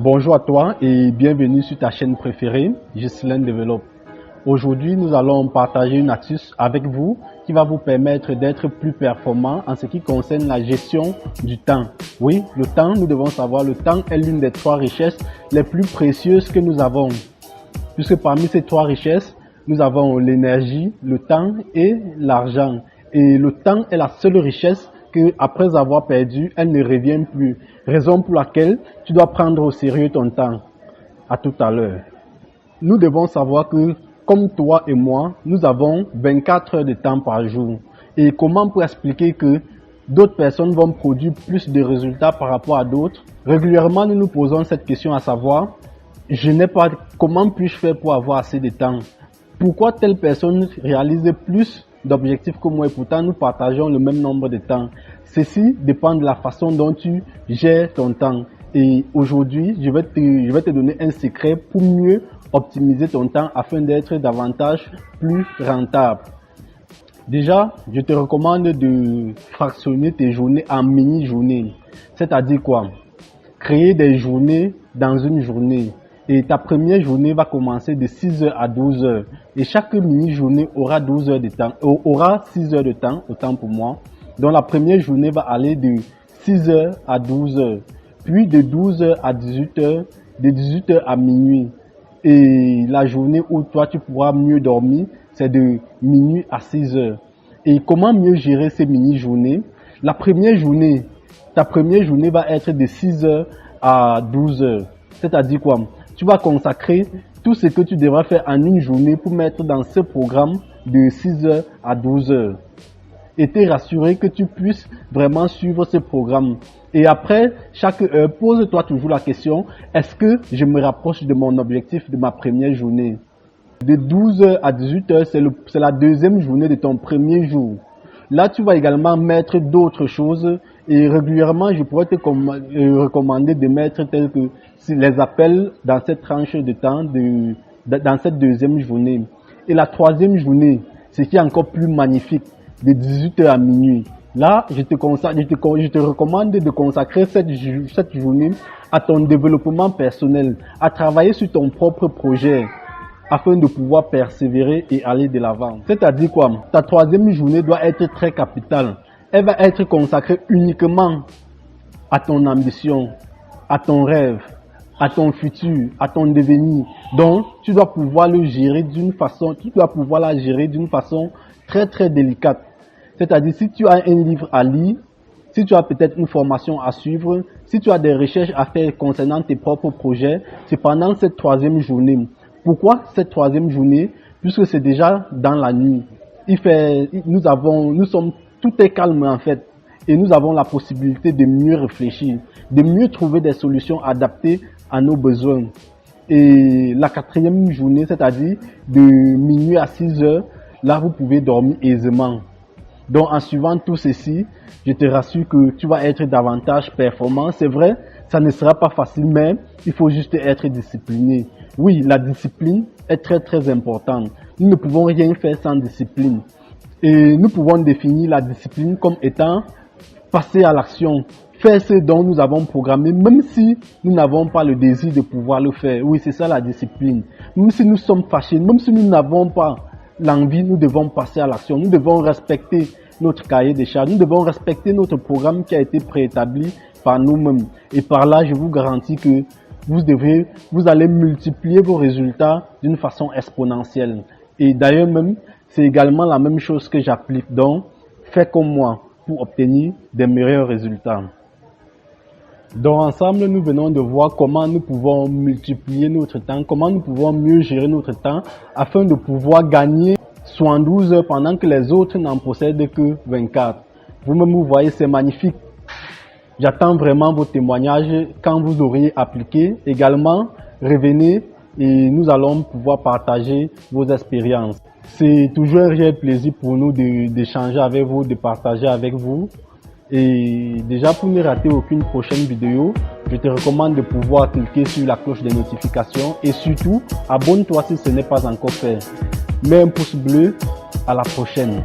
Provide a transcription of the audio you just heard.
Bonjour à toi et bienvenue sur ta chaîne préférée, Ghislain Développe. Aujourd'hui, nous allons partager une astuce avec vous qui va vous permettre d'être plus performant en ce qui concerne la gestion du temps. Oui, le temps, nous devons savoir, le temps est l'une des trois richesses les plus précieuses que nous avons. Puisque parmi ces trois richesses, nous avons l'énergie, le temps et l'argent. Et le temps est la seule richesse que, après avoir perdu, elle ne revient plus. Raison pour laquelle tu dois prendre au sérieux ton temps. À tout à l'heure. Nous devons savoir que, comme toi et moi, nous avons 24 heures de temps par jour. Et comment pour expliquer que d'autres personnes vont produire plus de résultats par rapport à d'autres? Régulièrement, nous nous posons cette question à savoir, comment puis-je faire pour avoir assez de temps? Pourquoi telle personne réalise plus d'objectifs que moi et pourtant nous partageons le même nombre de temps? Ceci dépend de la façon dont tu gères ton temps. Et aujourd'hui, je vais te donner un secret pour mieux optimiser ton temps afin d'être davantage plus rentable. Déjà, je te recommande de fractionner tes journées en mini-journées. C'est-à-dire quoi? Créer des journées dans une journée. Et ta première journée va commencer de 6h à 12h. Et chaque mini-journée aura 12 heures de temps, aura 6 heures de temps, autant pour moi. Donc la première journée va aller de 6h à 12h. Puis de 12h à 18h, de 18h à minuit. Et la journée où toi tu pourras mieux dormir, c'est de minuit à 6h. Et comment mieux gérer ces mini-journées? Ta première journée va être de 6h à 12h. C'est-à-dire quoi? Tu vas consacrer tout ce que tu devras faire en une journée pour mettre dans ce programme de 6h à 12h. Et t'es rassuré que tu puisses vraiment suivre ce programme. Et après, chaque heure, pose-toi toujours la question, est-ce que je me rapproche de mon objectif de ma première journée? De 12h à 18h, c'est la deuxième journée de ton premier jour. Là, tu vas également mettre d'autres choses et régulièrement, je pourrais te recommander de mettre tels que les appels dans cette tranche de temps, dans cette deuxième journée. Et la troisième journée, ce qui est encore plus magnifique, de 18h à minuit. Là, je te recommande de consacrer cette journée à ton développement personnel, à travailler sur ton propre projet, afin de pouvoir persévérer et aller de l'avant. C'est-à-dire quoi? Ta troisième journée doit être très capitale. Elle va être consacrée uniquement à ton ambition, à ton rêve, à ton futur, à ton devenir. Donc, tu dois pouvoir la gérer d'une façon très très délicate. C'est-à-dire, si tu as un livre à lire, si tu as peut-être une formation à suivre, si tu as des recherches à faire concernant tes propres projets, c'est pendant cette troisième journée. Pourquoi cette troisième journée? Puisque c'est déjà dans la nuit. Tout est calme en fait. Et nous avons la possibilité de mieux réfléchir, de mieux trouver des solutions adaptées à nos besoins. Et la quatrième journée, c'est-à-dire de minuit à 6h, là vous pouvez dormir aisément. Donc en suivant tout ceci, je te rassure que tu vas être davantage performant. C'est vrai, ça ne sera pas facile, mais il faut juste être discipliné. Oui, la discipline est très très importante. Nous ne pouvons rien faire sans discipline. Et nous pouvons définir la discipline comme étant passer à l'action, faire ce dont nous avons programmé, même si nous n'avons pas le désir de pouvoir le faire. Oui, c'est ça la discipline. Même si nous sommes fâchés, même si nous n'avons pas l'envie, nous devons passer à l'action. Nous devons respecter notre cahier des charges. Nous devons respecter notre programme qui a été préétabli par nous-mêmes. Et par là, je vous garantis que vous allez multiplier vos résultats d'une façon exponentielle. Et d'ailleurs même, c'est également la même chose que j'applique. Donc, fais comme moi pour obtenir des meilleurs résultats. Donc ensemble, nous venons de voir comment nous pouvons multiplier notre temps, comment nous pouvons mieux gérer notre temps afin de pouvoir gagner 72 heures pendant que les autres n'en possèdent que 24. Vous-même, vous voyez, c'est magnifique. J'attends vraiment vos témoignages quand vous auriez appliqué. Également, revenez et nous allons pouvoir partager vos expériences. C'est toujours un réel plaisir pour nous d'échanger avec vous, de partager avec vous. Et déjà, pour ne rater aucune prochaine vidéo, je te recommande de pouvoir cliquer sur la cloche des notifications et surtout, abonne-toi si ce n'est pas encore fait. Mets un pouce bleu, à la prochaine.